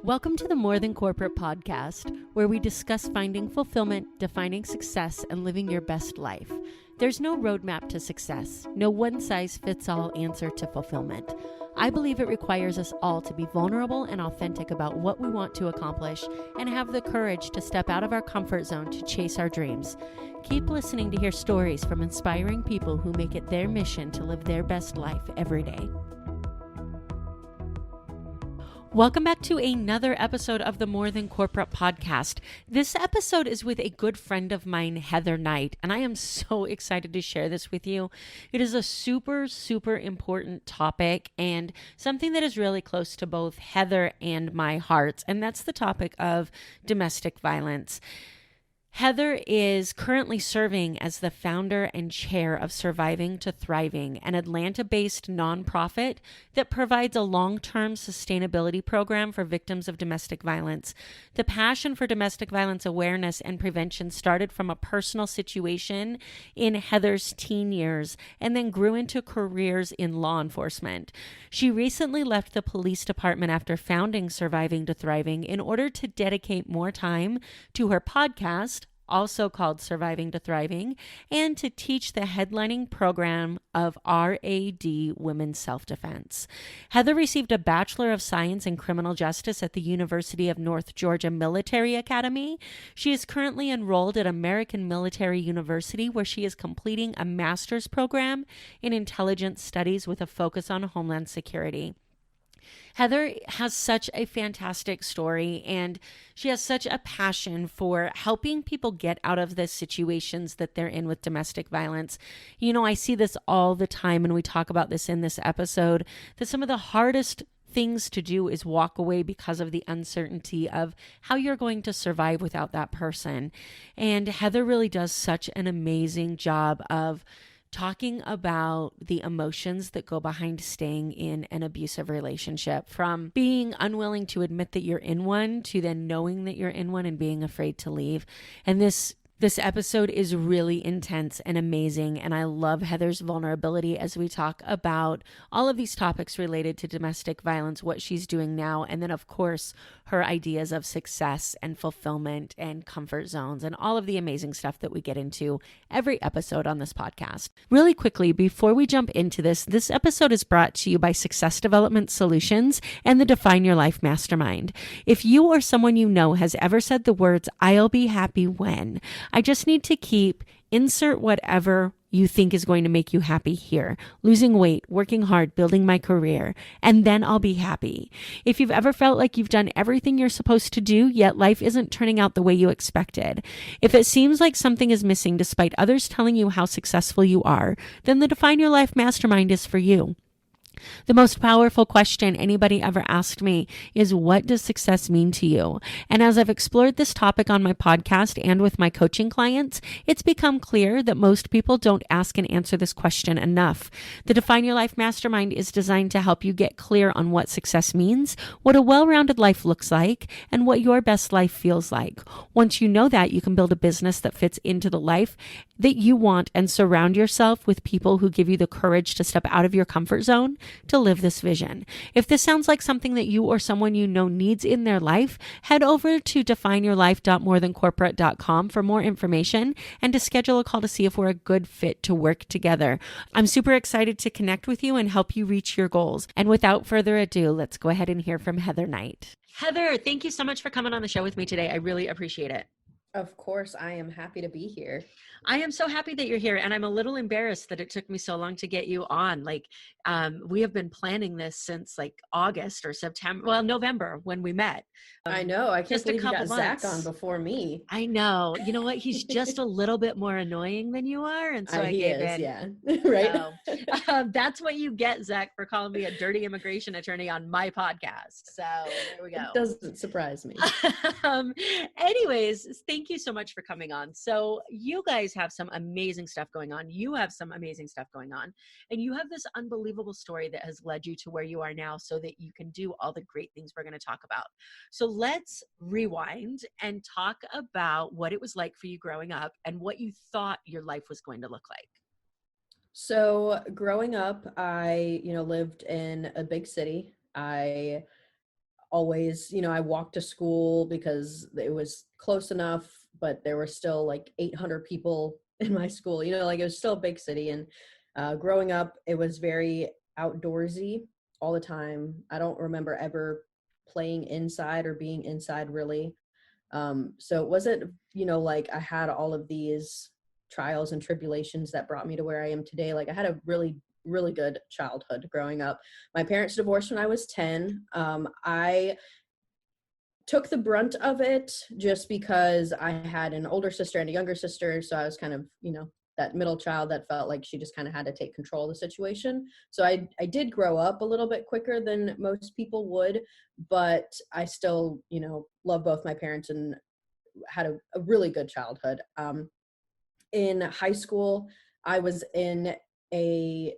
Welcome to the More Than Corporate podcast, where we discuss finding fulfillment, defining success, and living your best life. There's no roadmap to success, no one-size-fits-all answer to fulfillment. I believe it requires us all to be vulnerable and authentic about what we want to accomplish and have the courage to step out of our comfort zone to chase our dreams. Keep listening to hear stories from inspiring people who make it their mission to live their best life every day. Welcome back to another episode of the More Than Corporate podcast. This episode is with a good friend of mine, Heather Knight, and I am so excited to share this with you. It is a super important topic and something that is really close to both Heather and my hearts, and that's the topic of domestic violence. Heather is currently serving as the founder and chair of Surviving to Thriving, an Atlanta-based nonprofit that provides a long-term sustainability program for victims of domestic violence. The passion for domestic violence awareness and prevention started from a personal situation in Heather's teen years and then grew into careers in law enforcement. She recently left the police department after founding Surviving to Thriving in order to dedicate more time to her podcast, also called Surviving to Thriving, and to teach the headlining program of R.A.D. Women's Self-Defense. Heather received a Bachelor of Science in Criminal Justice at the University of North Georgia Military Academy. She is currently enrolled at American Military University, where she is completing a master's program in intelligence studies with a focus on Homeland Security. Heather has such a fantastic story, and she has such a passion for helping people get out of the situations that they're in with domestic violence. You know, I see this all the time, and we talk about this in this episode, that some of the hardest things to do is walk away because of the uncertainty of how you're going to survive without that person. And Heather really does such an amazing job of talking about the emotions that go behind staying in an abusive relationship, from being unwilling to admit that you're in one to then knowing that you're in one and being afraid to leave. And this episode is really intense and amazing, and I love Heather's vulnerability as we talk about all of these topics related to domestic violence, what she's doing now, and then of course her ideas of success and fulfillment and comfort zones and all of the amazing stuff that we get into every episode on this podcast. Really quickly, before we jump into this episode is brought to you by Success Development Solutions and the Define Your Life Mastermind. If you or someone you know has ever said the words, "I'll be happy when," I just need to insert whatever you think is going to make you happy here. Losing weight, working hard, building my career, and then I'll be happy. If you've ever felt like you've done everything you're supposed to do, yet life isn't turning out the way you expected. If it seems like something is missing despite others telling you how successful you are, then the Define Your Life Mastermind is for you. The most powerful question anybody ever asked me is, what does success mean to you? And as I've explored this topic on my podcast and with my coaching clients, it's become clear that most people don't ask and answer this question enough. The Define Your Life Mastermind is designed to help you get clear on what success means, what a well-rounded life looks like, and what your best life feels like. Once you know that, you can build a business that fits into the life that you want and surround yourself with people who give you the courage to step out of your comfort zone to live this vision. If this sounds like something that you or someone you know needs in their life, head over to defineyourlife.morethancorporate.com for more information and to schedule a call to see if we're a good fit to work together. I'm super excited to connect with you and help you reach your goals. And without further ado, let's go ahead and hear from Heather Knight. Heather, thank you so much for coming on the show with me today. I really appreciate it. Of course, I am happy to be here. I am so happy that you're here, and I'm a little embarrassed that it took me so long to get you on. We have been planning this since August or September, November when we met. I know. I can't believe you got Zach on before me. I know. You know what? He's just a little bit more annoying than you are, and so I gave in. Yeah, right. So, that's what you get, Zach, for calling me a dirty immigration attorney on my podcast. So there we go. It doesn't surprise me. Anyways, thank you so much for coming on. So you guys have some amazing stuff going on. You have some amazing stuff going on. And you have this unbelievable story that has led you to where you are now so that you can do all the great things we're going to talk about. So let's rewind and talk about what it was like for you growing up and what you thought your life was going to look like. So growing up, I, lived in a big city. I always, I walked to school because it was close enough, but there were still like 800 people in my school, like it was still a big city. And growing up, it was very outdoorsy all the time. I don't remember ever playing inside or being inside really. So it wasn't, like I had all of these trials and tribulations that brought me to where I am today. Like I had a really, really good childhood growing up. My parents divorced when I was 10. I took the brunt of it just because I had an older sister and a younger sister. So I was kind of, that middle child that felt like she just kind of had to take control of the situation. So I did grow up a little bit quicker than most people would, but I still, love both my parents and had a really good childhood. In high school, I was in an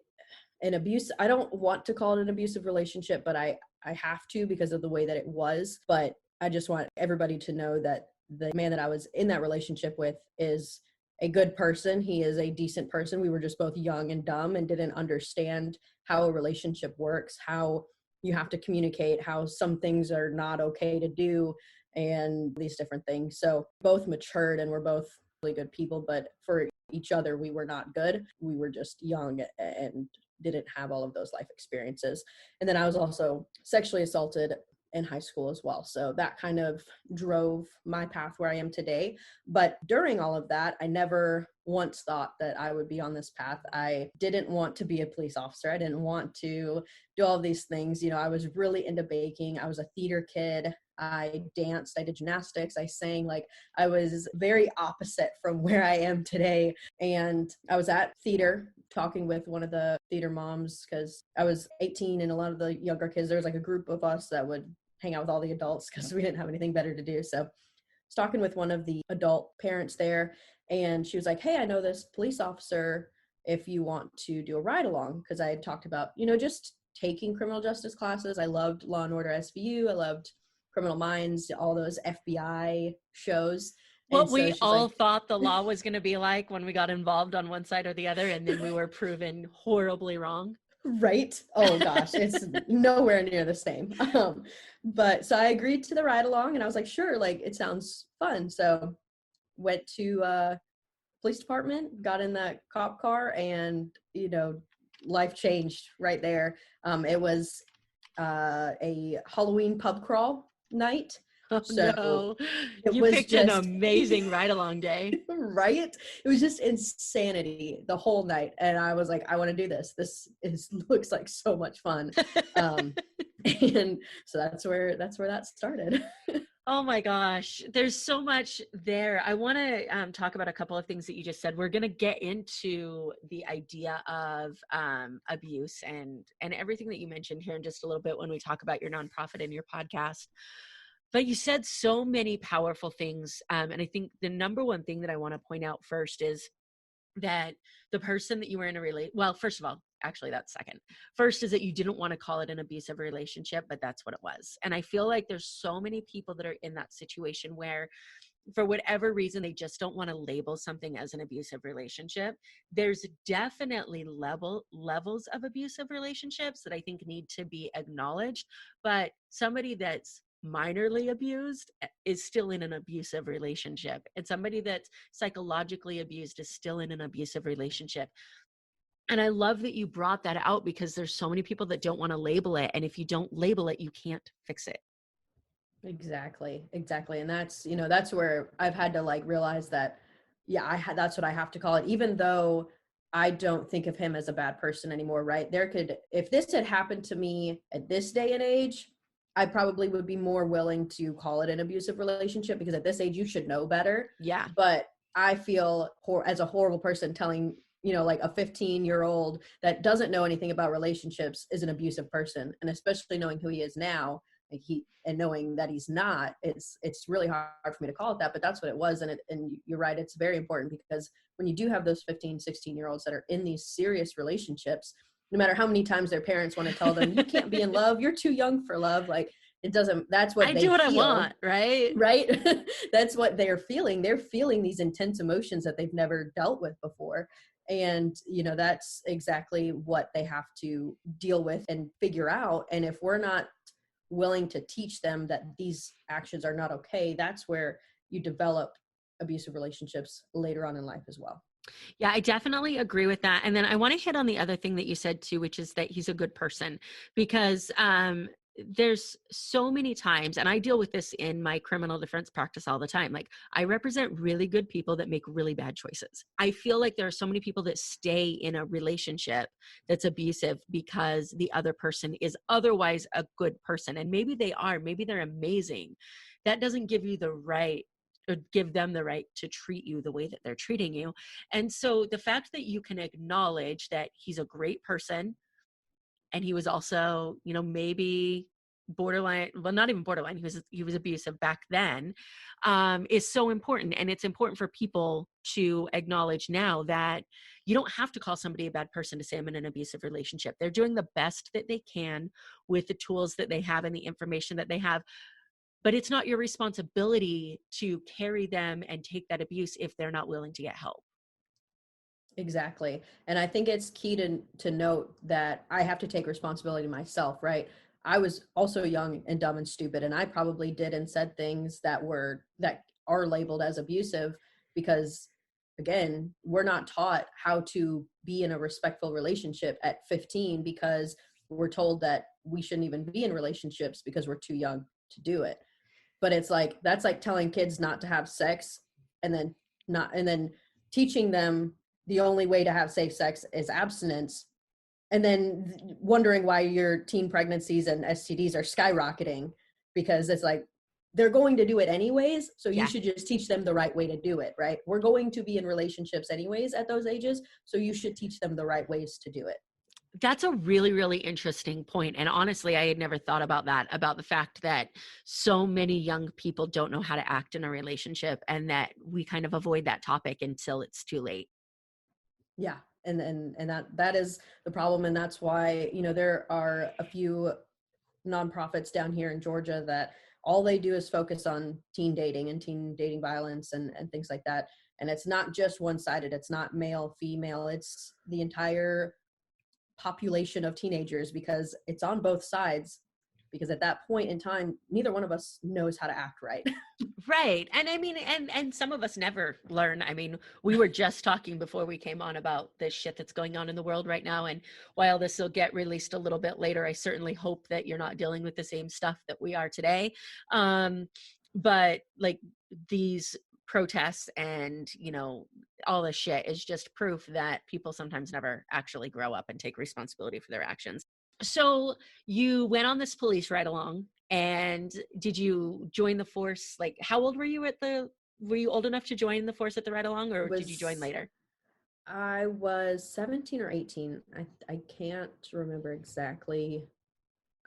abuse. I don't want to call it an abusive relationship, but I have to because of the way that it was. But I just want everybody to know that the man that I was in that relationship with is a good person. He is a decent person. We were just both young and dumb and didn't understand how a relationship works, how you have to communicate, how some things are not okay to do, and these different things. So both matured and we're both really good people, but for each other, we were not good. We were just young and didn't have all of those life experiences. And then I was also sexually assaulted in high school as well. So that kind of drove my path where I am today. But during all of that, I never once thought that I would be on this path. I didn't want to be a police officer. I didn't want to do all of these things. I was really into baking. I was a theater kid. I danced, I did gymnastics, I sang. Like I was very opposite from where I am today. And I was at theater talking with one of the theater moms because I was 18 and a lot of the younger kids, there was like a group of us that would hang out with all the adults because we didn't have anything better to do. So I was talking with one of the adult parents there and she was like, hey, I know this police officer if you want to do a ride along. Because I had talked about, just taking criminal justice classes. I loved Law and Order SVU. I loved Criminal Minds, all those FBI shows. What we all thought the law was going to be like when we got involved on one side or the other, and then we were proven horribly wrong. Right? Oh gosh, it's nowhere near the same. But so I agreed to the ride along and I was like, sure, like it sounds fun. So went to police department, got in that cop car and, life changed right there. It was a Halloween pub crawl night. Oh, so no. You picked an amazing ride-along day. Right? It was just insanity the whole night. And I was like, I want to do this. This looks like so much fun. And so that's where that started. Oh my gosh, there's so much there. I want to talk about a couple of things that you just said. We're going to get into the idea of abuse and everything that you mentioned here in just a little bit when we talk about your nonprofit and your podcast. But you said so many powerful things. And I think the number one thing that I want to point out first is that the person that you were in first of all, actually that's second. First is that you didn't want to call it an abusive relationship, but that's what it was. And I feel like there's so many people that are in that situation where for whatever reason, they just don't want to label something as an abusive relationship. There's definitely levels of abusive relationships that I think need to be acknowledged, but somebody that's minorly abused is still in an abusive relationship, and somebody that's psychologically abused is still in an abusive relationship. And I love that you brought that out because there's so many people that don't want to label it, and if you don't label it, you can't fix it. Exactly. And that's where I've had to like realize that that's what I have to call it, even though I don't think of him as a bad person anymore, right? If this had happened to me at this day and age, I probably would be more willing to call it an abusive relationship because at this age you should know better. Yeah. But I feel as a horrible person telling, like a 15-year-old that doesn't know anything about relationships is an abusive person. And especially knowing who he is now, and knowing that he's not, it's really hard for me to call it that, but that's what it was. And you're right. It's very important because when you do have those 15, 16-year-olds that are in these serious relationships, no matter how many times their parents want to tell them, you can't be in love, you're too young for love. Like it doesn't, that's what I do what I want, right? Right. That's what they're feeling. They're feeling these intense emotions that they've never dealt with before. And, that's exactly what they have to deal with and figure out. And if we're not willing to teach them that these actions are not okay, that's where you develop abusive relationships later on in life as well. Yeah, I definitely agree with that. And then I want to hit on the other thing that you said too, which is that he's a good person, because there's so many times, and I deal with this in my criminal defense practice all the time. Like, I represent really good people that make really bad choices. I feel like there are so many people that stay in a relationship that's abusive because the other person is otherwise a good person. And maybe they are, maybe they're amazing. That doesn't give you the right, or give them the right to treat you the way that they're treating you. And so the fact that you can acknowledge that he's a great person, and he was also, maybe borderline, well, not even borderline, he was abusive back then, is so important. And it's important for people to acknowledge now that you don't have to call somebody a bad person to say I'm in an abusive relationship. They're doing the best that they can with the tools that they have and the information that they have. But it's not your responsibility to carry them and take that abuse if they're not willing to get help. Exactly. And I think it's key to note that I have to take responsibility myself, right? I was also young and dumb and stupid, and I probably did and said things that are labeled as abusive because, again, we're not taught how to be in a respectful relationship at 15 because we're told that we shouldn't even be in relationships because we're too young to do it. But it's like, that's like telling kids not to have sex and then teaching them the only way to have safe sex is abstinence, and then wondering why your teen pregnancies and STDs are skyrocketing because it's like they're going to do it anyways, so you should just teach them the right way to do it, right? We're going to be in relationships anyways at those ages, so you should teach them the right ways to do it. That's a really, really interesting point. And honestly, I had never thought about that, about the fact that so many young people don't know how to act in a relationship, and that we kind of avoid that topic until it's too late. Yeah. And that is the problem. And that's why, there are a few nonprofits down here in Georgia that all they do is focus on teen dating and teen dating violence and things like that. And it's not just one-sided. It's not male, female. It's the entire population of teenagers because it's on both sides. Because at that point in time, neither one of us knows how to act right. Right. And I mean, and some of us never learn. I mean, we were just talking before we came on about this shit that's going on in the world right now. And while this will get released a little bit later, I certainly hope that you're not dealing with the same stuff that we are today. But like, these protests and, all this shit is just proof that people sometimes never actually grow up and take responsibility for their actions. So you went on this police ride along, and did you join the force? Like, how old were you were you old enough to join the force at the ride along, or did you join later? I was 17 or 18. I can't remember exactly.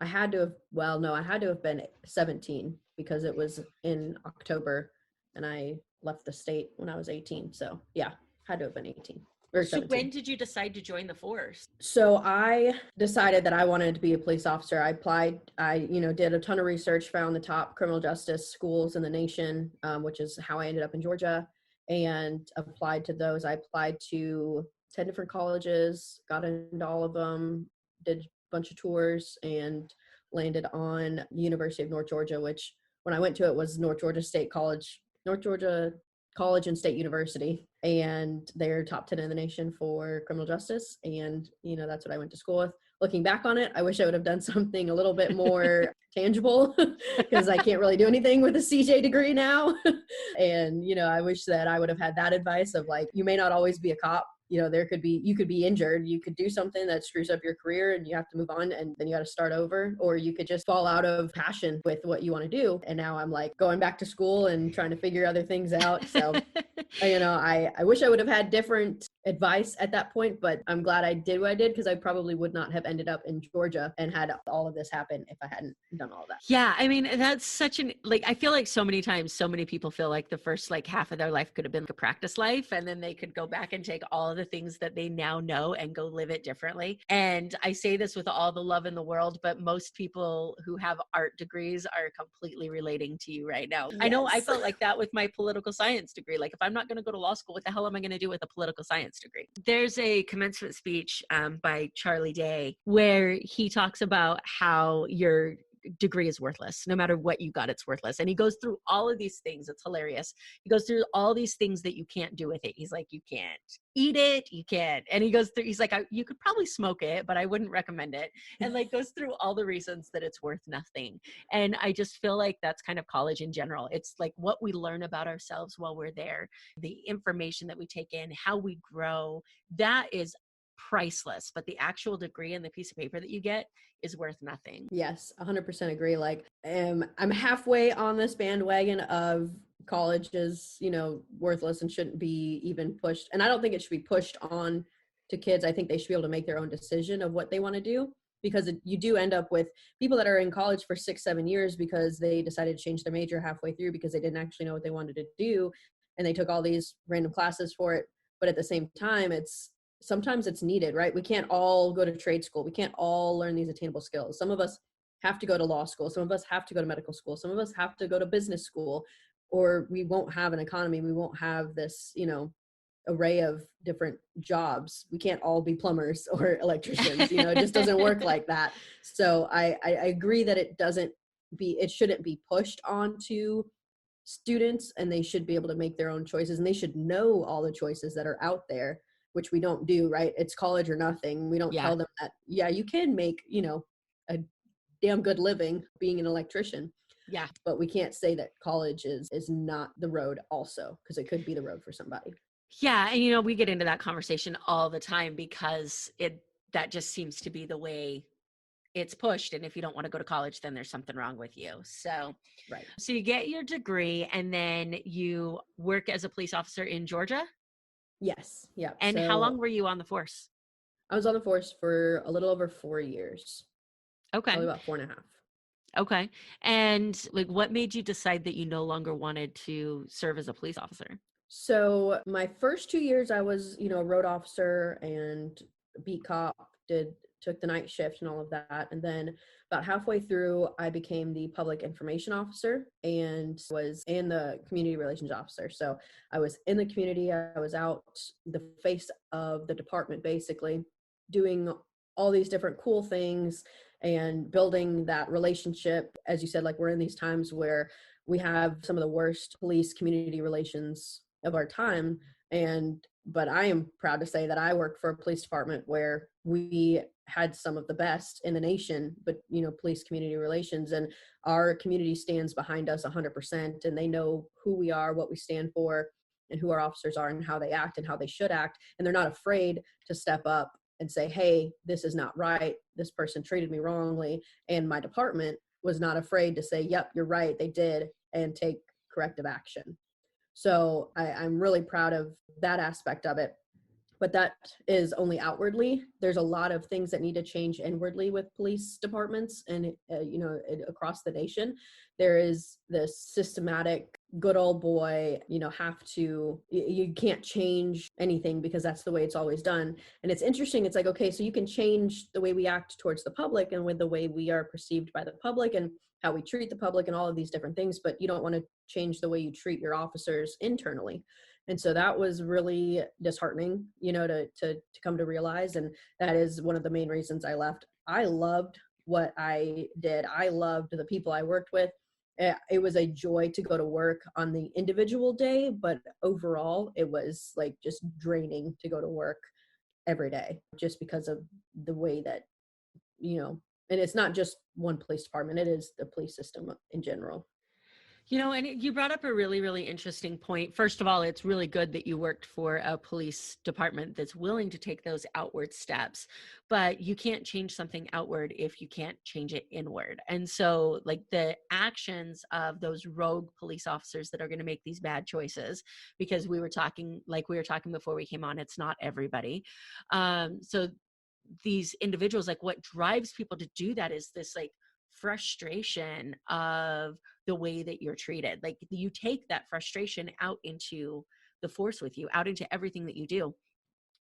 I had to have, well, no, I had to have been 17 because it was in October and I left the state when I was 18. So yeah, had to have been 18 or So 17. when did you decide to join the force? So I decided that I wanted to be a police officer. I applied, did a ton of research, found the top criminal justice schools in the nation, which is how I ended up in Georgia, and applied to those. I applied to 10 different colleges, got into all of them, did a bunch of tours, and landed on the University of North Georgia, which when I went to it was North Georgia State College, North Georgia College and State University, and they're top 10 in the nation for criminal justice. And, that's what I went to school with. Looking back on it, I wish I would have done something a little bit more tangible because I can't really do anything with a CJ degree now. And, I wish that I would have had that advice of like, you may not always be a cop. You could be injured. You could do something that screws up your career and you have to move on and then you got to start over, or you could just fall out of passion with what you want to do. And now I'm like going back to school and trying to figure other things out. So, I wish I would have had different advice at that point, but I'm glad I did what I did because I probably would not have ended up in Georgia and had all of this happen if I hadn't done all that. Yeah, I mean, that's such I feel like so many times, so many people feel like the first like half of their life could have been like a practice life, and then they could go back and take all of the things that they now know and go live it differently. And I say this with all the love in the world, but most people who have art degrees are completely relating to you right now. Yes. I know I felt like that with my political science degree. Like, if I'm not going to go to law school, what the hell am I going to do with a political science degree? There's a commencement speech by Charlie Day where he talks about how you're degree is worthless. No matter what you got, it's worthless. And he goes through all of these things. It's hilarious. He goes through all these things that you can't do with it. He's like, you can't eat it, you can't. And he goes through, he's like, you could probably smoke it, but I wouldn't recommend it. And like goes through all the reasons that it's worth nothing. And I just feel like that's kind of college in general. It's like what we learn about ourselves while we're there, the information that we take in, how we grow, that is priceless. But the actual degree and the piece of paper that you get is worth nothing. Yes, 100% agree. Like, I'm halfway on this bandwagon of college is, worthless and shouldn't be even pushed. And I don't think it should be pushed on to kids. I think they should be able to make their own decision of what they want to do, because you do end up with people that are in college for 6-7 years because they decided to change their major halfway through because they didn't actually know what they wanted to do. And they took all these random classes for it. But at the same time, sometimes it's needed, right? We can't all go to trade school. We can't all learn these attainable skills. Some of us have to go to law school. Some of us have to go to medical school. Some of us have to go to business school, or we won't have an economy. We won't have this, array of different jobs. We can't all be plumbers or electricians. It just doesn't work like that. So I agree that it shouldn't be pushed onto students, and they should be able to make their own choices, and they should know all the choices that are out there, which we don't do, right? It's college or nothing. We don't tell them that, you can make, a damn good living being an electrician. Yeah. But we can't say that college is not the road also, because it could be the road for somebody. Yeah. And, we get into that conversation all the time because that just seems to be the way it's pushed. And if you don't want to go to college, then there's something wrong with you. So, right. So you get your degree and then you work as a police officer in Georgia? Yes. Yeah. And so how long were you on the force? I was on the force for a little over 4 years. Okay. Probably about 4.5. Okay. And like, what made you decide that you no longer wanted to serve as a police officer? So my first 2 years, I was, a road officer and beat cop, took the night shift and all of that. And then about halfway through, I became the public information officer and the community relations officer. So I was in the community. I was out the face of the department, basically doing all these different cool things and building that relationship. As you said, like, we're in these times where we have some of the worst police community relations of our time. But I am proud to say that I work for a police department where we had some of the best in the nation, but police community relations, and our community stands behind us 100%, and they know who we are, what we stand for, and who our officers are and how they act and how they should act. And they're not afraid to step up and say, hey, this is not right. This person treated me wrongly. And my department was not afraid to say, yep, you're right, they did, and take corrective action. So I'm really proud of that aspect of it. But that is only outwardly. There's a lot of things that need to change inwardly with police departments and, across the nation. There is this systematic good old boy, you can't change anything because that's the way it's always done. And it's interesting. It's like, okay, so you can change the way we act towards the public and with the way we are perceived by the public and how we treat the public and all of these different things, but you don't want to change the way you treat your officers internally. And so that was really disheartening, to come to realize. And that is one of the main reasons I left. I loved what I did. I loved the people I worked with. It was a joy to go to work on the individual day, but overall it was like just draining to go to work every day just because of the way that, and it's not just one police department, it is the police system in general. And you brought up a really, really interesting point. First of all, it's really good that you worked for a police department that's willing to take those outward steps, but you can't change something outward if you can't change it inward. And so like the actions of those rogue police officers that are going to make these bad choices, because we were talking before we came on, it's not everybody. So these individuals, like what drives people to do that is this like frustration of the way that you're treated. Like you take that frustration out into the force with you, out into everything that you do.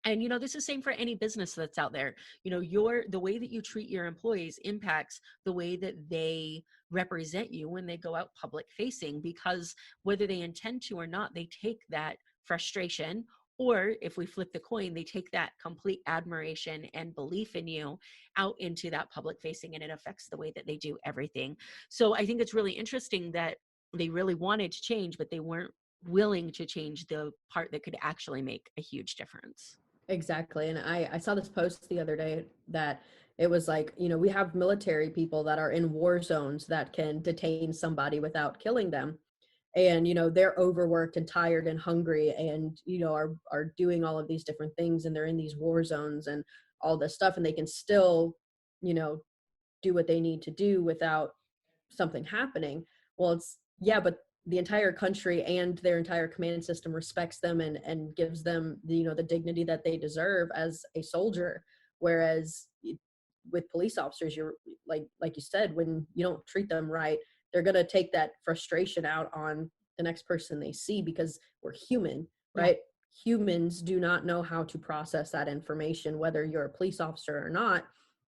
And, this is the same for any business that's out there. The way that you treat your employees impacts the way that they represent you when they go out public facing, because whether they intend to or not, they take that frustration Or if we flip the coin, they take that complete admiration and belief in you out into that public facing, and it affects the way that they do everything. So I think it's really interesting that they really wanted to change, but they weren't willing to change the part that could actually make a huge difference. Exactly. And I saw this post the other day that it was like, we have military people that are in war zones that can detain somebody without killing them. And, they're overworked and tired and hungry and, are doing all of these different things, and they're in these war zones and all this stuff, and they can still, you know, do what they need to do without something happening. Well, it's, yeah, but the entire country and their entire command system respects them and gives them the, the dignity that they deserve as a soldier. Whereas with police officers, you're like you said, when you don't treat them right, they're going to take that frustration out on the next person they see, because we're human, Yeah. right? Humans do not know how to process that information, whether you're a police officer or not.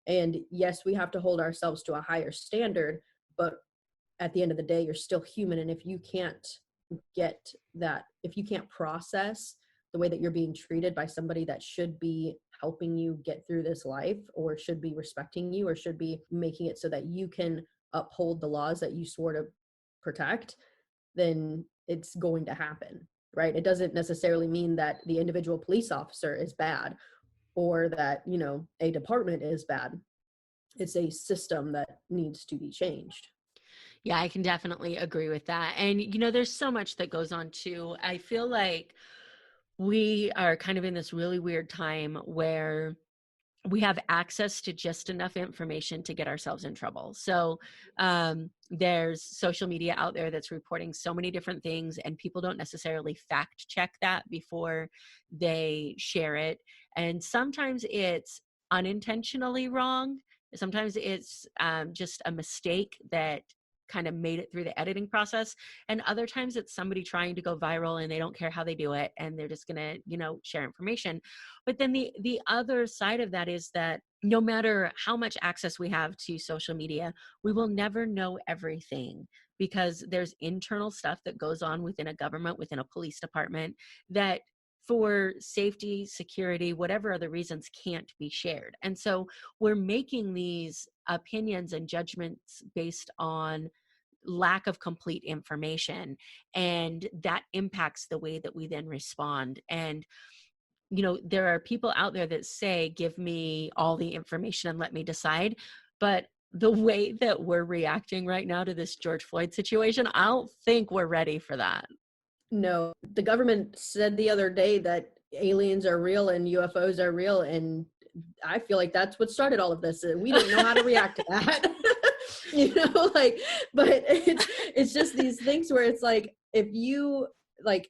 And yes, we have to hold ourselves to a higher standard, but at the end of the day, you're still human. And if you can't get that, if you can't process the way that you're being treated by somebody that should be helping you get through this life, or should be respecting you, or should be making it so that you can uphold the laws that you swore to protect, then it's going to happen, right? It doesn't necessarily mean that the individual police officer is bad, or that, a department is bad. It's a system that needs to be changed. Yeah, I can definitely agree with that. And, there's so much that goes on too. I feel like we are kind of in this really weird time where we have access to just enough information to get ourselves in trouble. So there's social media out there that's reporting so many different things, and people don't necessarily fact check that before they share it. And sometimes it's unintentionally wrong. Sometimes it's just a mistake that kind of made it through the editing process. And other times it's somebody trying to go viral, and they don't care how they do it, and they're just going to, share information. But then the other side of that is that no matter how much access we have to social media, we will never know everything, because there's internal stuff that goes on within a government, within a police department, that for safety, security, whatever other reasons can't be shared. And so we're making these opinions and judgments based on lack of complete information, and that impacts the way that we then respond. And there are people out there that say, give me all the information and let me decide. But the way that we're reacting right now to this George Floyd situation, I don't think we're ready for that. No, the government said the other day that aliens are real and UFOs are real, and I feel like that's what started all of this. We didn't know how to react to that. But it's just these things where it's like, if you like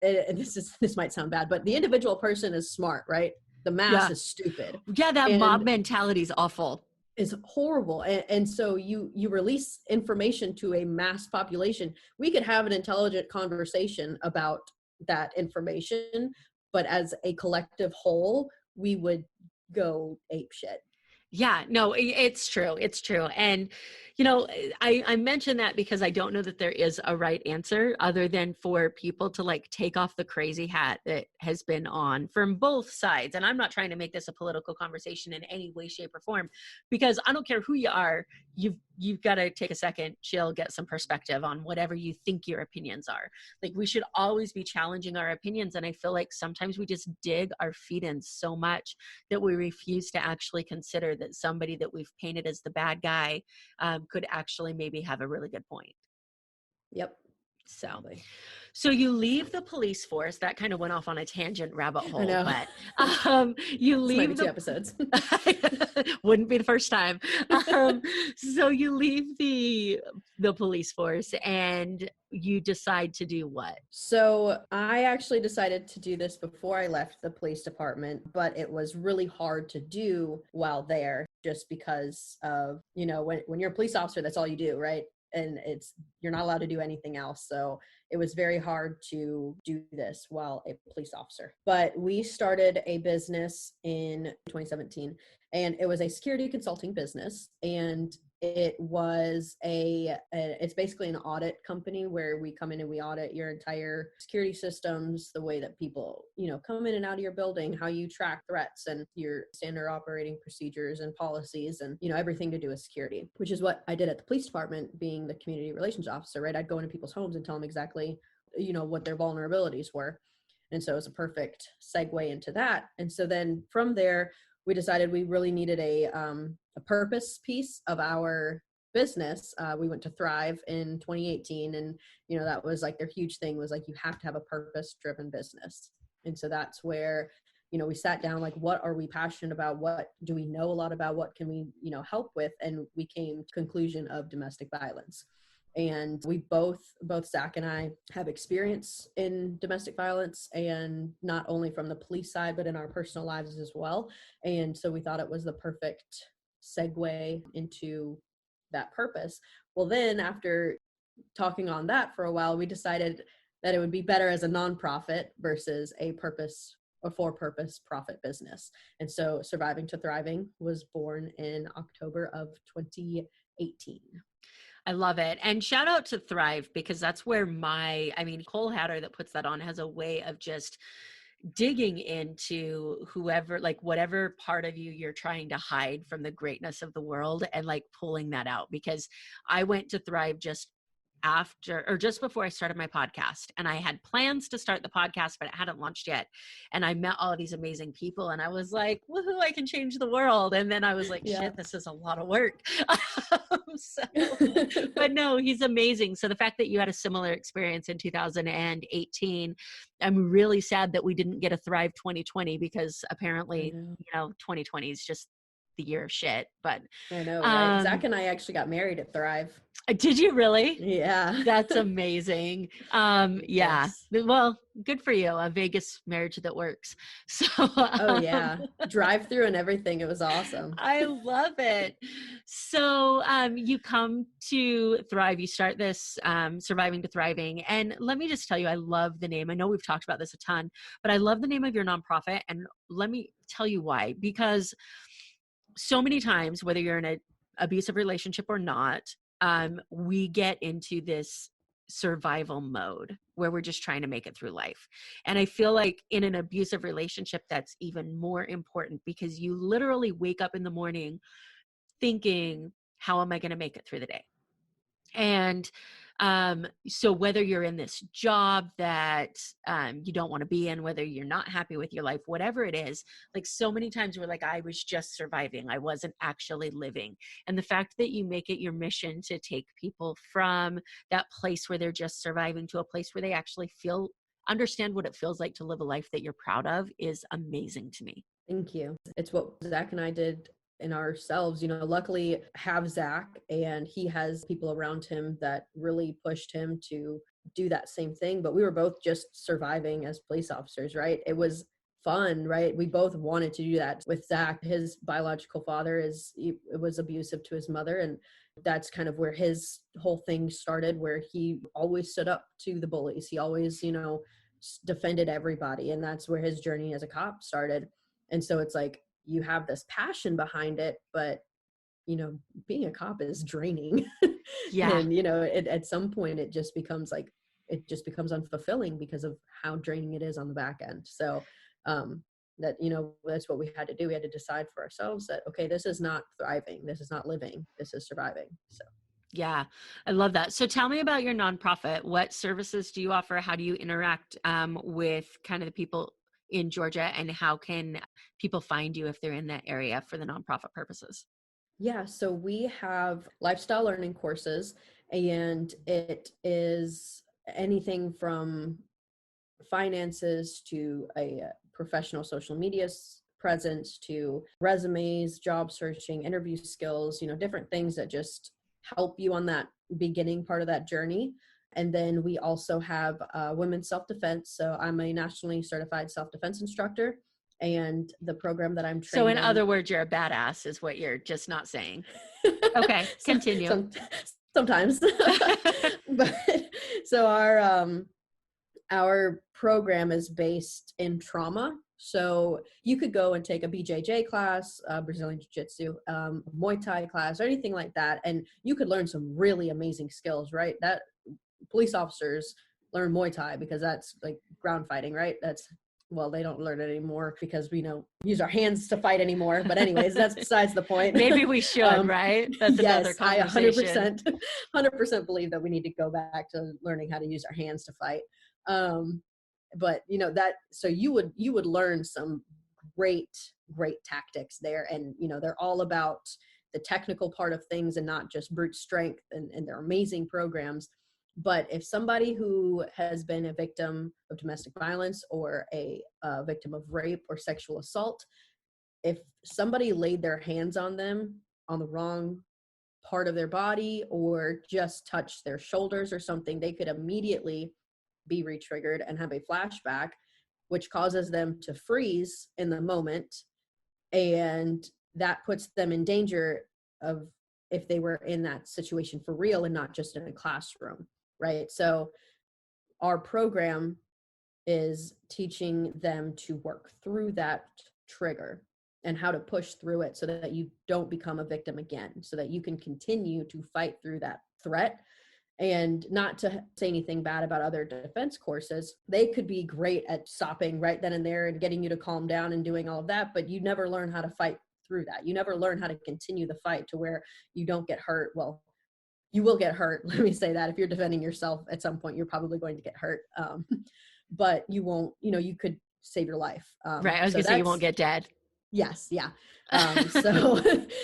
this might sound bad, but the individual person is smart, right? The mass Yeah. is stupid. Yeah, that mob And mentality is awful. is horrible. And so you release information to a mass population. We could have an intelligent conversation about that information, but as a collective whole, we would go ape shit. Yeah, no, it's true. It's true. And, I mention that because I don't know that there is a right answer, other than for people to like take off the crazy hat that has been on from both sides. And I'm not trying to make this a political conversation in any way, shape, or form, because I don't care who you are. You've got to take a second, chill, get some perspective on whatever you think your opinions are. Like, we should always be challenging our opinions. And I feel like sometimes we just dig our feet in so much that we refuse to actually consider that somebody that we've painted as the bad guy could actually maybe have a really good point. Yep. So, Exactly. so you leave the police force. That kind of went off on a tangent rabbit I hole, know. but you This might be leave 2 the episodes. wouldn't be the first time. So you leave the police force, and you decide to do what? So I actually decided to do this before I left the police department, but it was really hard to do while there, just because of, when you're a police officer, that's all you do, right? And you're not allowed to do anything else. So it was very hard to do this while a police officer. But we started a business in 2017, and it was a security consulting business. And it was it's basically an audit company where we come in and we audit your entire security systems, the way that people, come in and out of your building, how you track threats and your standard operating procedures and policies and, everything to do with security, which is what I did at the police department, being the community relations officer, right? I'd go into people's homes and tell them exactly, what their vulnerabilities were. And so it's a perfect segue into that. And so then from there, we decided we really needed a purpose piece of our business. We went to Thrive in 2018, and that was like their huge thing, was like, you have to have a purpose-driven business. And so that's where we sat down, like, what are we passionate about? What do we know a lot about? What can we help with? And we came to conclusion of domestic violence. And we both Zach and I have experience in domestic violence, and not only from the police side, but in our personal lives as well. And so we thought it was the perfect segue into that purpose. Well, then after talking on that for a while, we decided that it would be better as a nonprofit versus a purpose or for-purpose profit business. And so Surviving to Thriving was born in October of 2018. I love it. And shout out to Thrive, because that's where Nicole Hatter, that puts that on, has a way of just digging into whatever part of you're trying to hide from the greatness of the world, and like pulling that out. Because I went to Thrive just before I started my podcast, and I had plans to start the podcast, but it hadn't launched yet. And I met all of these amazing people, and I was like, woohoo, I can change the world. And then I was like, shit, this is a lot of work. But no, he's amazing. So the fact that you had a similar experience in 2018, I'm really sad that we didn't get a Thrive 2020, because apparently, 2020 is just the year of shit. But I know, right? Zach and I actually got married at Thrive. Did you really? Yeah. That's amazing. Yeah. Yes. Well, good for you. A Vegas marriage that works. So oh yeah, drive through and everything. It was awesome. I love it. So you come to Thrive, you start this Surviving to Thriving. And let me just tell you, I love the name. I know we've talked about this a ton, but I love the name of your nonprofit. And let me tell you why. Because so many times, whether you're in an abusive relationship or not, we get into this survival mode where we're just trying to make it through life. And I feel like in an abusive relationship, that's even more important, because you literally wake up in the morning thinking, how am I going to make it through the day? And so whether you're in this job that you don't want to be in, whether you're not happy with your life, whatever it is, like so many times we're like, I was just surviving. I wasn't actually living. And the fact that you make it your mission to take people from that place where they're just surviving to a place where they actually understand what it feels like to live a life that you're proud of is amazing to me. Thank you. It's what Zach and I did in ourselves. Luckily have Zach, and he has people around him that really pushed him to do that same thing. But we were both just surviving as police officers, right? It was fun, right? We both wanted to do that. With Zach, his biological father was abusive to his mother, and that's kind of where his whole thing started, where he always stood up to the bullies. He always, defended everybody, and that's where his journey as a cop started. And so it's like, you have this passion behind it, but being a cop is draining. Yeah. And at some point it just becomes unfulfilling because of how draining it is on the back end. So that's what we had to do. We had to decide for ourselves that, okay, this is not thriving, this is not living, this is surviving. So yeah, I love that. So tell me about your nonprofit. What services do you offer? How do you interact with kind of the people in Georgia, and how can people find you if they're in that area for the nonprofit purposes? Yeah, so we have lifestyle learning courses, and it is anything from finances to a professional social media presence to resumes, job searching, interview skills, different things that just help you on that beginning part of that journey. And then we also have women's self-defense. So I'm a nationally certified self-defense instructor, and the program that I'm trained So in other words, you're a badass is what you're just not saying. Okay, continue. Sometimes. But so our program is based in trauma So you could go and take a BJJ class, Brazilian Jiu-Jitsu, Muay Thai class, or anything like that, and you could learn some really amazing skills, right? That police officers learn Muay Thai because that's like ground fighting, right? Well, they don't learn it anymore because we don't use our hands to fight anymore. But anyways, that's besides the point. Maybe we should, right? That's another Yes, I conversation. 100% believe that we need to go back to learning how to use our hands to fight. But so you would learn some great tactics there, and they're all about the technical part of things and not just brute strength, and they're amazing programs. But if somebody who has been a victim of domestic violence or a victim of rape or sexual assault, if somebody laid their hands on them on the wrong part of their body or just touched their shoulders or something, they could immediately be re-triggered and have a flashback, which causes them to freeze in the moment. And that puts them in danger of if they were in that situation for real and not just in a classroom, right? So our program is teaching them to work through that trigger and how to push through it so that you don't become a victim again, so that you can continue to fight through that threat. And not to say anything bad about other defense courses, they could be great at stopping right then and there and getting you to calm down and doing all of that, but you never learn how to fight through that. You never learn how to continue the fight to where you don't get hurt. Well, you will get hurt. Let me say that. If you're defending yourself at some point, you're probably going to get hurt. But you won't, you could save your life. Right. I was So going to say you won't get dead. Yes. Yeah. So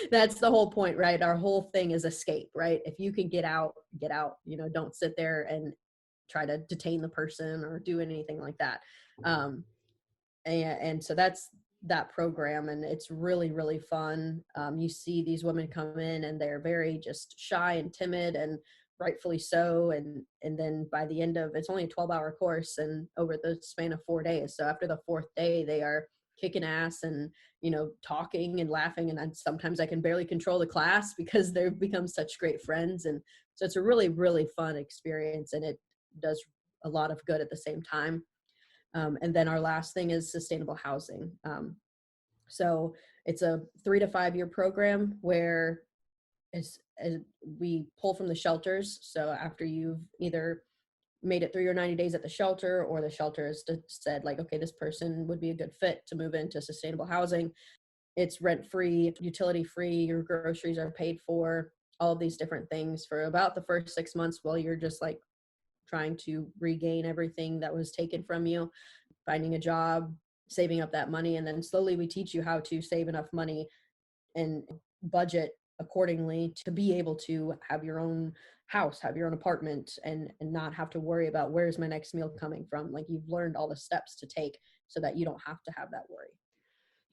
that's the whole point, right? Our whole thing is escape, right? If you can get out, don't sit there and try to detain the person or do anything like that. And so that's that program, and it's really, really fun. You see these women come in and they're very just shy and timid, and rightfully so. And then by the end of it's only a 12-hour course and over the span of 4 days. So after the fourth day, they are kicking ass and talking and laughing, and sometimes I can barely control the class because they've become such great friends. And so it's a really, really fun experience, and it does a lot of good at the same time. And then our last thing is sustainable housing. So it's a 3 to 5 year program where as we pull from the shelters. So after you've either made it through your 90 days at the shelter, or the shelter has said like, okay, this person would be a good fit to move into sustainable housing. It's rent-free, utility-free, your groceries are paid for, all of these different things for about the first 6 months while you're just like trying to regain everything that was taken from you, finding a job, saving up that money. And then slowly we teach you how to save enough money and budget accordingly to be able to have your own house, have your own apartment, and not have to worry about where's my next meal coming from. Like, you've learned all the steps to take so that you don't have to have that worry.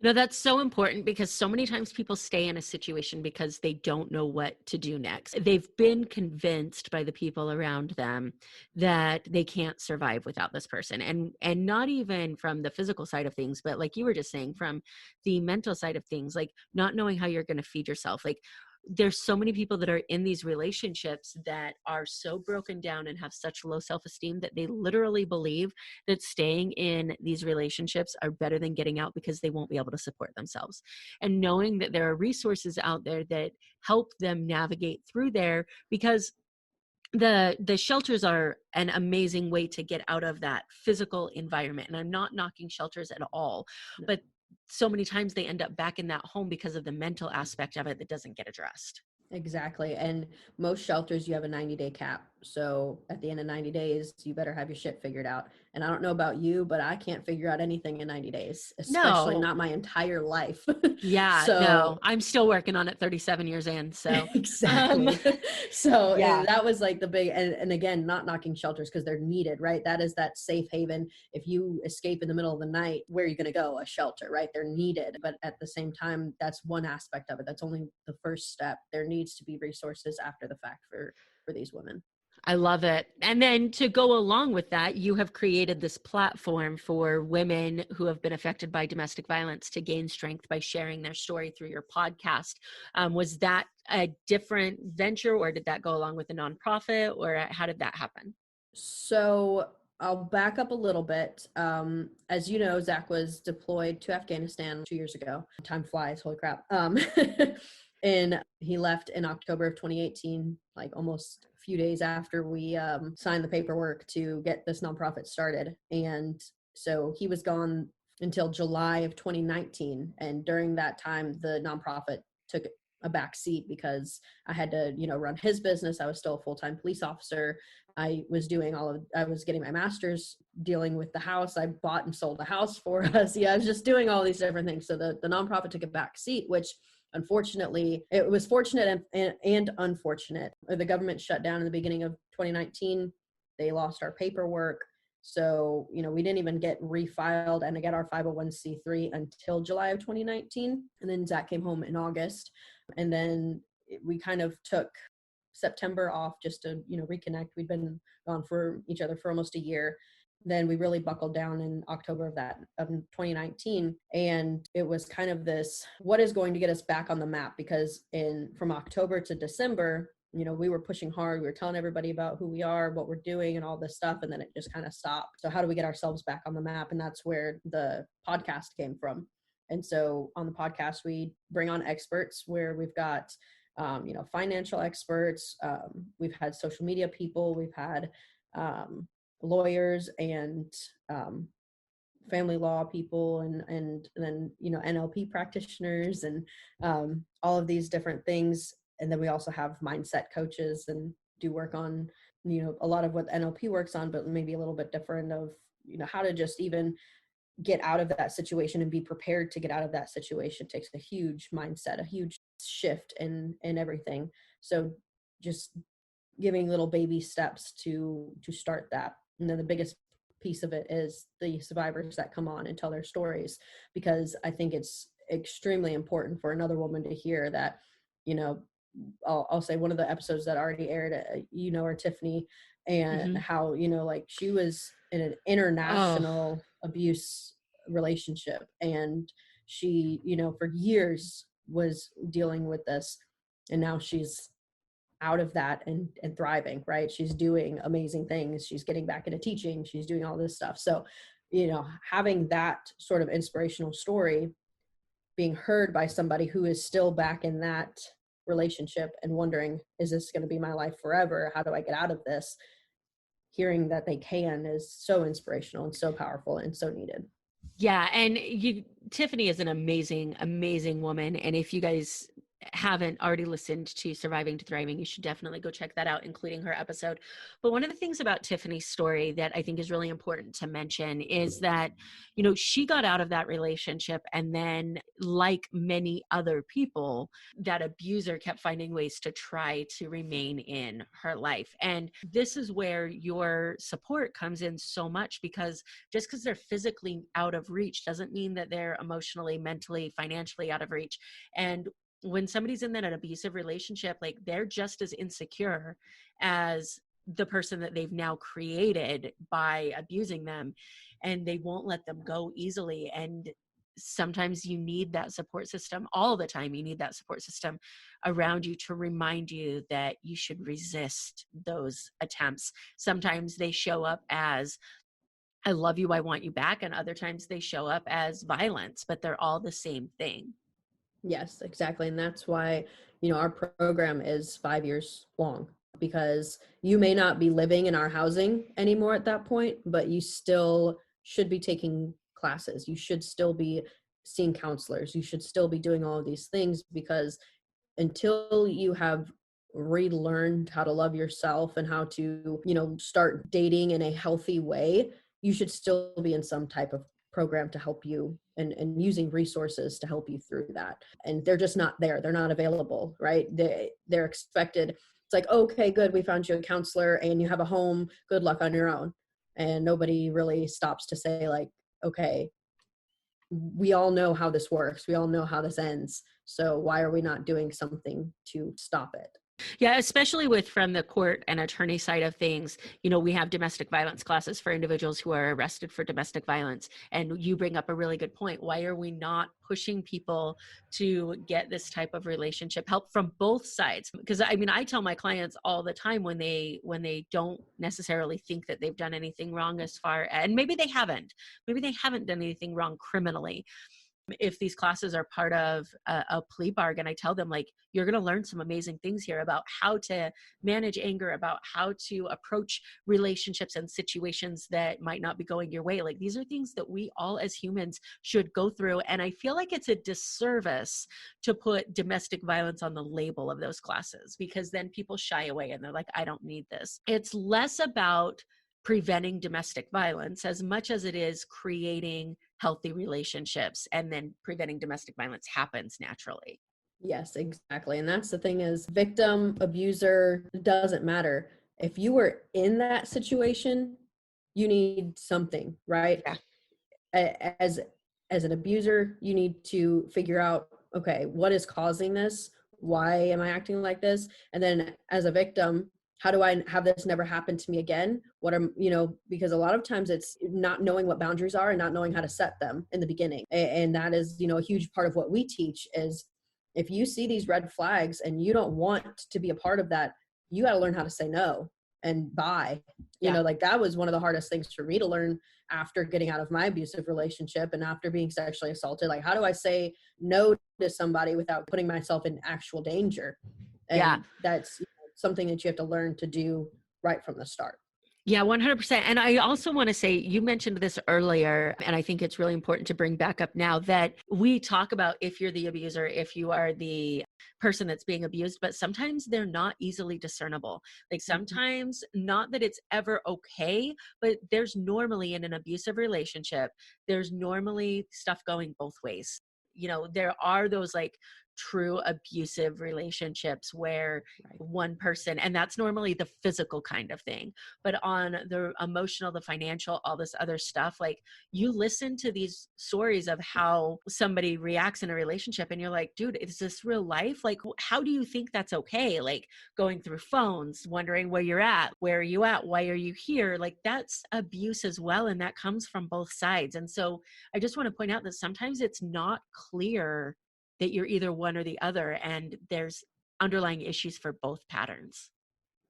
No, that's so important because so many times people stay in a situation because they don't know what to do next. They've been convinced by the people around them that they can't survive without this person. And not even from the physical side of things, but like you were just saying, from the mental side of things, like not knowing how you're going to feed yourself. Like, there's so many people that are in these relationships that are so broken down and have such low self-esteem that they literally believe that staying in these relationships are better than getting out because they won't be able to support themselves. And knowing that there are resources out there that help them navigate through there, because the shelters are an amazing way to get out of that physical environment. And I'm not knocking shelters at all, but so many times they end up back in that home because of the mental aspect of it that doesn't get addressed. Exactly. And most shelters, you have a 90-day cap. So at the end of 90 days, you better have your shit figured out. And I don't know about you, but I can't figure out anything in 90 days, especially No. not my entire life. Yeah, So no, I'm still working on it 37 years in. So, exactly. So yeah. that was like the big, and again, not knocking shelters because they're needed, right? That is that safe haven. If you escape in the middle of the night, where are you going to go? A shelter, right? They're needed. But at the same time, that's one aspect of it. That's only the first step. There needs to be resources after the fact for these women. I love it. And then to go along with that, you have created this platform for women who have been affected by domestic violence to gain strength by sharing their story through your podcast. Was that a different venture, or did that go along with the nonprofit, or how did that happen? So I'll back up a little bit. As you know, Zach was deployed to Afghanistan 2 years ago. Time flies, holy crap. And he left in October of 2018, like almost a few days after we signed the paperwork to get this nonprofit started. And so he was gone until July of 2019. And during that time, the nonprofit took a back seat because I had to, run his business. I was still a full-time police officer. I was getting my master's, dealing with the house. I bought and sold a house for us. Yeah, I was just doing all these different things. So the nonprofit took a back seat, which unfortunately, it was fortunate and unfortunate. The government shut down in the beginning of 2019. They lost our paperwork. So, we didn't even get refiled and to get our 501c3 until July of 2019. And then Zach came home in August. And then we kind of took September off just to, reconnect. We'd been gone for each other for almost a year. Then we really buckled down in October of 2019. And it was kind of this, what is going to get us back on the map? Because from October to December, we were pushing hard. We were telling everybody about who we are, what we're doing, and all this stuff. And then it just kind of stopped. So how do we get ourselves back on the map? And that's where the podcast came from. And so on the podcast, we bring on experts where we've got, financial experts. We've had social media people. We've had lawyers and family law people and then, NLP practitioners and all of these different things. And then we also have mindset coaches and do work on, a lot of what NLP works on, but maybe a little bit different of, how to just even get out of that situation and be prepared to get out of that situation. Takes a huge mindset, a huge shift in everything. So just giving little baby steps to start that. And then the biggest piece of it is the survivors that come on and tell their stories, because I think it's extremely important for another woman to hear that, I'll say one of the episodes that already aired, or Tiffany, and how, like she was in an international abuse relationship, and she, for years was dealing with this, and now she's out of that and thriving, right? She's doing amazing things. She's getting back into teaching. She's doing all this stuff. So, having that sort of inspirational story being heard by somebody who is still back in that relationship and wondering, is this going to be my life forever? How do I get out of this? Hearing that they can is so inspirational and so powerful and so needed. Yeah. And Tiffany is an amazing, amazing woman. And if you guys haven't already listened to Surviving to Thriving, you should definitely go check that out, including her episode. But one of the things about Tiffany's story that I think is really important to mention is that, she got out of that relationship, and then, like many other people, that abuser kept finding ways to try to remain in her life. And this is where your support comes in so much, because just because they're physically out of reach doesn't mean that they're emotionally, mentally, financially out of reach. And when somebody's in an abusive relationship, like, they're just as insecure as the person that they've now created by abusing them, and they won't let them go easily. And sometimes you need that support system. All the time you need that support system around you to remind you that you should resist those attempts. Sometimes they show up as, I love you, I want you back. And other times they show up as violence, but they're all the same thing. Yes, exactly. And that's why, our program is 5 years long, because you may not be living in our housing anymore at that point, but you still should be taking classes. You should still be seeing counselors. You should still be doing all of these things, because until you have relearned how to love yourself and how to, start dating in a healthy way, you should still be in some type of program to help you and using resources to help you through that. And they're just not there. They're not available, right? They're expected. It's like, okay, good. We found you a counselor and you have a home. Good luck on your own. And nobody really stops to say, like, okay, we all know how this works. We all know how this ends. So why are we not doing something to stop it? Yeah, especially with from the court and attorney side of things, we have domestic violence classes for individuals who are arrested for domestic violence. And you bring up a really good point. Why are we not pushing people to get this type of relationship help from both sides? Because I tell my clients all the time when they don't necessarily think that they've done anything wrong as far, and maybe they haven't done anything wrong criminally. If these classes are part of a plea bargain, I tell them, like, you're going to learn some amazing things here about how to manage anger, about how to approach relationships and situations that might not be going your way. Like, these are things that we all as humans should go through. And I feel like it's a disservice to put domestic violence on the label of those classes, because then people shy away and they're like, I don't need this. It's less about preventing domestic violence as much as it is creating healthy relationships, and then preventing domestic violence happens naturally. Yes, exactly. And that's the thing is victim, abuser, doesn't matter. If you were in that situation, you need something, right? Yeah. As as an abuser, you need to figure out, okay, what is causing this? Why am I acting like this? And then as a victim, how do I have this never happen to me again? What am, because a lot of times it's not knowing what boundaries are and not knowing how to set them in the beginning. And that is, a huge part of what we teach is if you see these red flags and you don't want to be a part of that, you got to learn how to say no and bye. Yeah. Like that was one of the hardest things for me to learn after getting out of my abusive relationship and after being sexually assaulted. Like, how do I say no to somebody without putting myself in actual danger? And Yeah. that's something that you have to learn to do right from the start. Yeah, 100%. And I also want to say, you mentioned this earlier, and I think it's really important to bring back up now, that we talk about if you're the abuser, if you are the person that's being abused, but sometimes they're not easily discernible. Like, sometimes, not that it's ever okay, but there's normally, in an abusive relationship, there's normally stuff going both ways. There are those like true abusive relationships where Right. one person, and that's normally the physical kind of thing, but on the emotional, the financial, all this other stuff, like, you listen to these stories of how somebody reacts in a relationship and you're like, dude, is this real life? Like, how do you think that's okay? Like, going through phones, wondering where you're at, where are you at, why are you here? Like, that's abuse as well, and that comes from both sides. And so I just want to point out that sometimes it's not clear that you're either one or the other, and there's underlying issues for both patterns.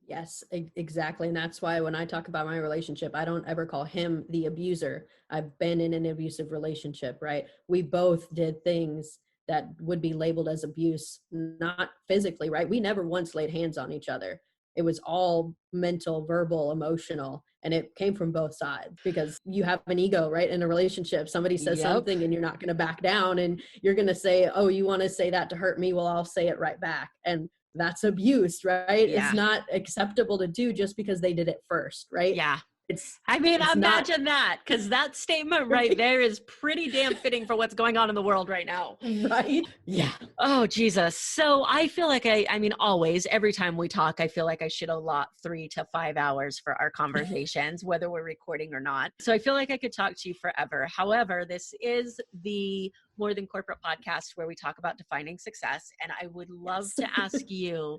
Yes, exactly. And that's why when I talk about my relationship, I don't ever call him the abuser. I've been in an abusive relationship, right? We both did things that would be labeled as abuse, not physically, right? We never once laid hands on each other. It was all mental, verbal, emotional, and it came from both sides because you have an ego, right? In a relationship, somebody says Yep. something and you're not going to back down and you're going to say, oh, you want to say that to hurt me? Well, I'll say it right back. And that's abuse, right? It's Yeah. not acceptable to do just because they did it first, right? Yeah. It's it's not Imagine that, because that statement right there is pretty damn fitting for what's going on in the world right now. right. Yeah. Oh, Jesus. So I feel like always, every time we talk, I feel like I should allot 3 to 5 hours for our conversations, whether we're recording or not. So I feel like I could talk to you forever. However, this is the More Than Corporate podcast where we talk about defining success. And I would love Yes. to ask you,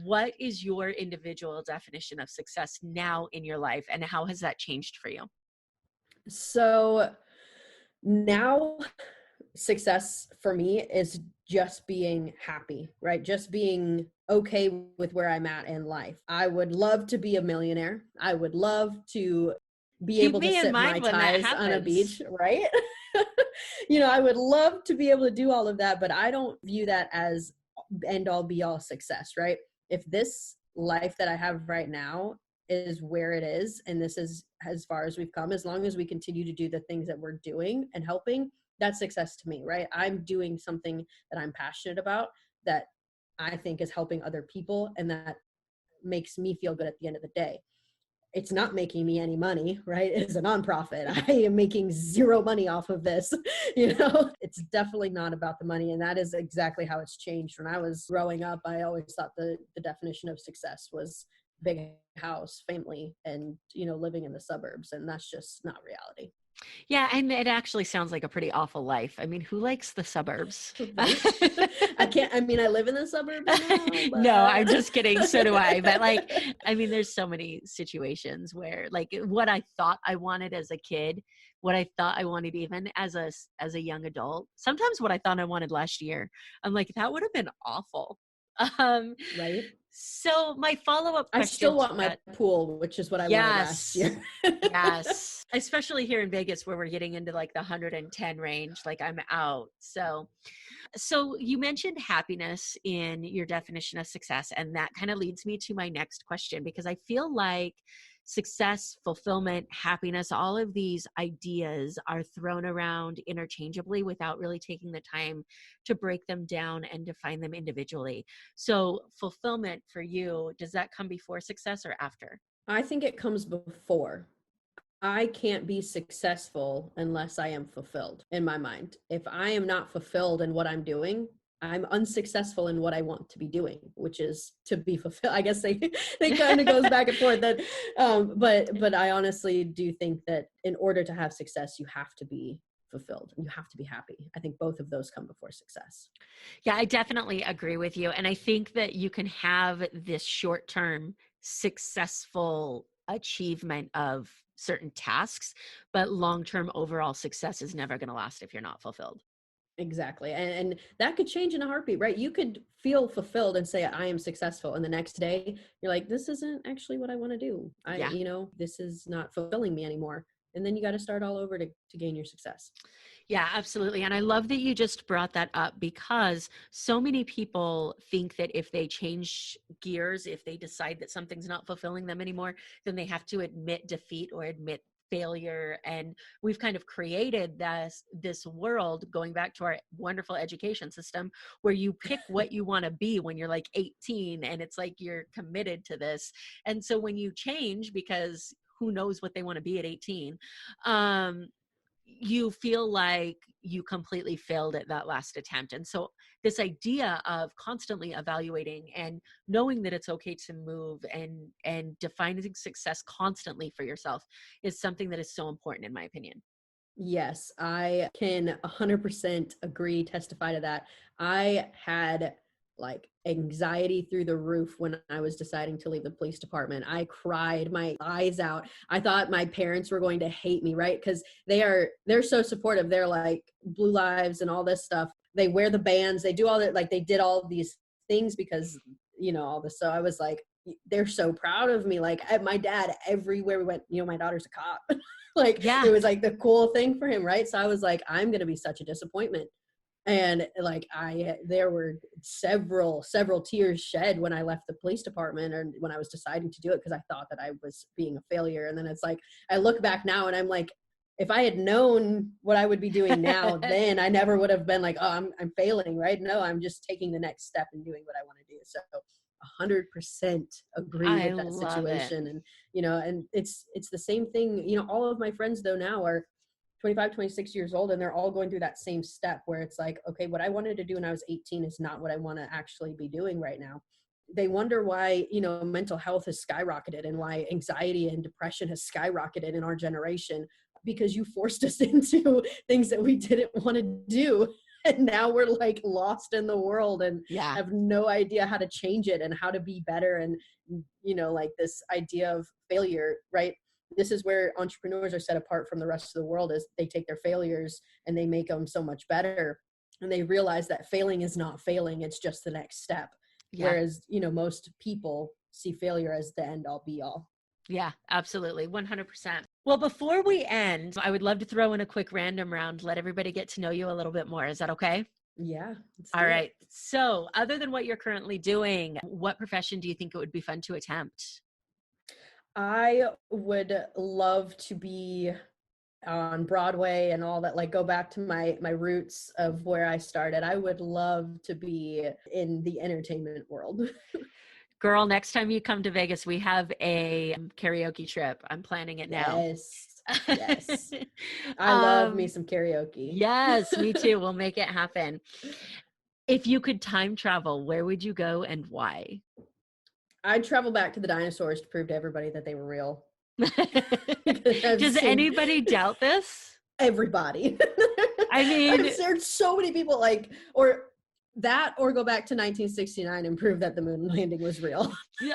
what is your individual definition of success now in your life, and how has that changed for you? So now success for me is just being happy, right? Just being okay with where I'm at in life. I would love to be a millionaire. I would love to be Keep able to me in sip Mai mind when that Tais on a happens. beach, right? I would love to be able to do all of that, but I don't view that as end all be all success, right? If this life that I have right now is where it is, and this is as far as we've come, as long as we continue to do the things that we're doing and helping, that's success to me, right? I'm doing something that I'm passionate about that I think is helping other people, and that makes me feel good at the end of the day. It's not making me any money, right? It's a nonprofit. I am making zero money off of this. It's definitely not about the money. And that is exactly how it's changed. When I was growing up, I always thought the definition of success was big house, family, and, living in the suburbs. And that's just not reality. Yeah, and it actually sounds like a pretty awful life. I mean, who likes the suburbs? Right? I mean, I live in the suburbs now, No, I'm but just kidding. So do I. But like, I mean, there's so many situations where like what I thought I wanted as a kid, what I thought I wanted even as a young adult, sometimes what I thought I wanted last year, I'm like, that would have been awful. Um, right? so my follow-up I question still to want my that, pool, which is what I wanted last yes. year. Yes. Especially here in Vegas where we're getting into like the 110 range, like I'm out. So you mentioned happiness in your definition of success, and that kind of leads me to my next question because I feel like success, fulfillment, happiness, all of these ideas are thrown around interchangeably without really taking the time to break them down and define them individually. So fulfillment for you, does that come before success or after? I think it comes before. I can't be successful unless I am fulfilled in my mind. If I am not fulfilled in what I'm doing, I'm unsuccessful in what I want to be doing, which is to be fulfilled. I guess they kind of goes back and forth that but I honestly do think that in order to have success, you have to be fulfilled and you have to be happy. I think both of those come before success. Yeah, I definitely agree with you. And I think that you can have this short term successful achievement of certain tasks, but long term overall success is never going to last if you're not fulfilled. Exactly. And that could change in a heartbeat, right? You could feel fulfilled and say, I am successful. And the next day you're like, this isn't actually what I want to do. Yeah. This is not fulfilling me anymore. And then you got to start all over to gain your success. Yeah, absolutely. And I love that you just brought that up because so many people think that if they change gears, if they decide that something's not fulfilling them anymore, then they have to admit defeat or admit failure. And we've kind of created this world going back to our wonderful education system where you pick what you want to be when you're like 18 and it's like you're committed to this. And so when you change because who knows what they want to be at 18, um you feel like you completely failed at that last attempt. And so this idea of constantly evaluating and knowing that it's okay to move and defining success constantly for yourself is something that is so important in my opinion. Yes, I can 100% agree, testify to that. I had like anxiety through the roof when I was deciding to leave the police department. I cried my eyes out. I thought my parents were going to hate me, right? Because they're so supportive. They're like Blue Lives and all this stuff. They wear the bands, they do all that, like they did all these things because all this. So I was like, they're so proud of me. Like my dad, everywhere we went, my daughter's a cop. Like Yeah. it was like the cool thing for him, right? So I was like, I'm gonna be such a disappointment. And like there were several tears shed when I left the police department or when I was deciding to do it because I thought that I was being a failure. And then it's like I look back now and I'm like, if I had known what I would be doing now, then I never would have been like, oh, I'm failing, right? No, I'm just taking the next step and doing what I want to do. So 100% agree I with that love it. situation. And and it's the same thing. All of my friends though now are 25, 26 years old, and they're all going through that same step where it's like, okay, what I wanted to do when I was 18 is not what I want to actually be doing right now. They wonder why mental health has skyrocketed and why anxiety and depression has skyrocketed in our generation, because you forced us into things that we didn't want to do. And now we're like lost in the world and Yeah. have no idea how to change it and how to be better. And like this idea of failure, right? This is where entrepreneurs are set apart from the rest of the world, is they take their failures and they make them so much better, and they realize that failing is not failing, it's just the next step. Yeah. Whereas most people see failure as the end all be all. Yeah, absolutely. 100%. Well, before we end, I would love to throw in a quick random round, let everybody get to know you a little bit more. Is that okay? Yeah, let's All do it. right. So, other than what you're currently doing, what profession do you think it would be fun to attempt? I would love to be on Broadway and all that, like go back to my roots of where I started. I would love to be in the entertainment world. Girl, next time you come to Vegas, we have a karaoke trip. I'm planning it now. Yes. Yes. I love me um, some karaoke. yes, me too. We'll make it happen. If you could time travel, where would you go and why? I'd travel back to the dinosaurs to prove to everybody that they were real. Does anybody doubt this? Everybody. I mean, there's so many people or go back to 1969 and prove that the moon landing was real.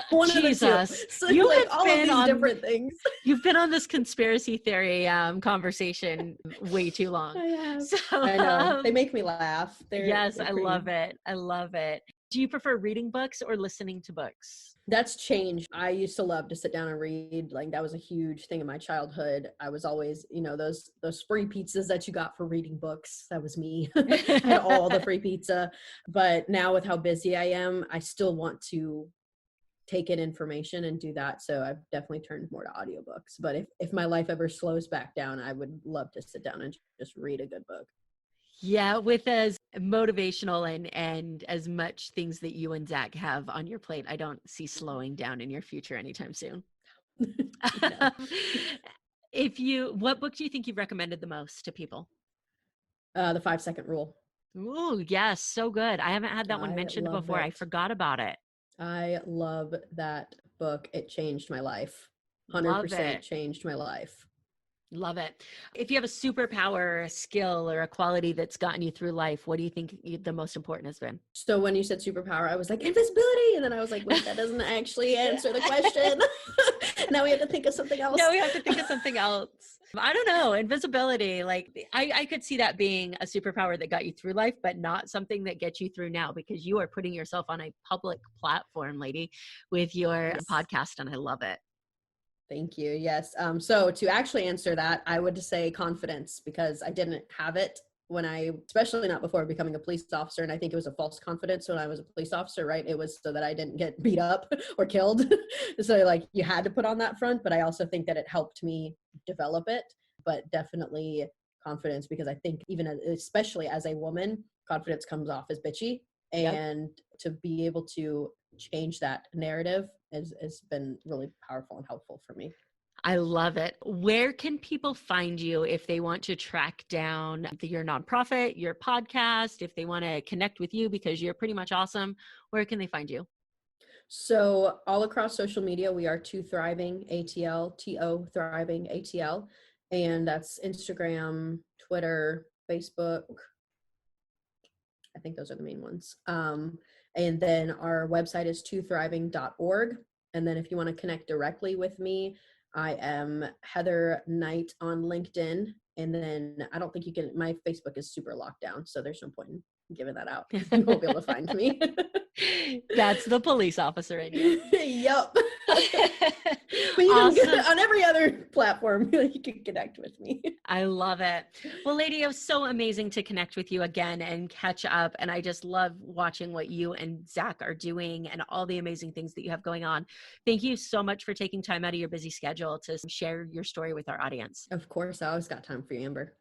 One Jesus. of the two. So you like all of these different things. You've been on this conspiracy theory conversation way too long. I have. So, I know. They make me laugh. Yes, I love it. I love it. Do you prefer reading books or listening to books? That's changed. I used to love to sit down and read. Like that was a huge thing in my childhood. I was always, those free pizzas that you got for reading books. That was me. I had all the free pizza. But now with how busy I am, I still want to take in information and do that. So I've definitely turned more to audiobooks. But if my life ever slows back down, I would love to sit down and just read a good book. Yeah, with as motivational and as much things that you and Zach have on your plate, I don't see slowing down in your future anytime soon. What book do you think you've recommended the most to people? The 5-Second Rule. Ooh, yes, so good. I haven't had that one mentioned before. I forgot about it. I love that book. It changed my life. 100% changed my life. Love it. If you have a superpower, a skill, or a quality that's gotten you through life, what do you think the most important has been? So when you said superpower, I was like, invisibility. And then I was like, wait, that doesn't actually answer the question. Now we have to think of something else. I don't know. Invisibility. Like I could see that being a superpower that got you through life, but not something that gets you through now because you are putting yourself on a public platform, lady, with your podcast. And I love it. Thank you. Yes. So to actually answer that, I would say confidence, because I didn't have it especially not before becoming a police officer. And I think it was a false confidence when I was a police officer, right? It was so that I didn't get beat up or killed. So like you had to put on that front, but I also think that it helped me develop it, but definitely confidence, because I think especially as a woman, confidence comes off as bitchy. And to be able to change that narrative has been really powerful and helpful for me. I love it. Where can people find you if they want to track down your nonprofit, your podcast, if they want to connect with you because you're pretty much awesome? Where can they find you? So all across social media, we are Two Thriving ATL, TO Thriving ATL. And that's Instagram, Twitter, Facebook. I think those are the main ones. And then our website is twothriving.org. And then if you want to connect directly with me, I am Heather Knight on LinkedIn. And then I don't think my Facebook is super locked down, so there's no point in giving that out. You won't be able to find me. That's the police officer in you. Yep. But you can on every other platform, you can connect with me. I love it. Well, lady, it was so amazing to connect with you again and catch up. And I just love watching what you and Zach are doing and all the amazing things that you have going on. Thank you so much for taking time out of your busy schedule to share your story with our audience. Of course. I always got time for you, Amber.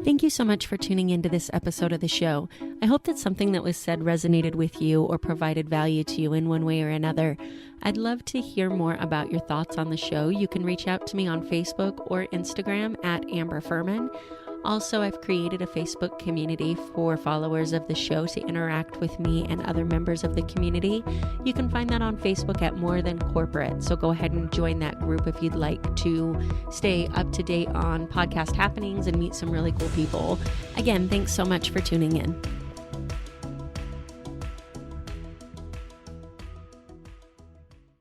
Thank you so much for tuning into this episode of the show. I hope that something that was said resonated with you or provided value to you in one way or another. I'd love to hear more about your thoughts on the show. You can reach out to me on Facebook or Instagram at Amber Furman. Also, I've created a Facebook community for followers of the show to interact with me and other members of the community. You can find that on Facebook at More Than Corporate. So go ahead and join that group if you'd like to stay up to date on podcast happenings and meet some really cool people. Again, thanks so much for tuning in.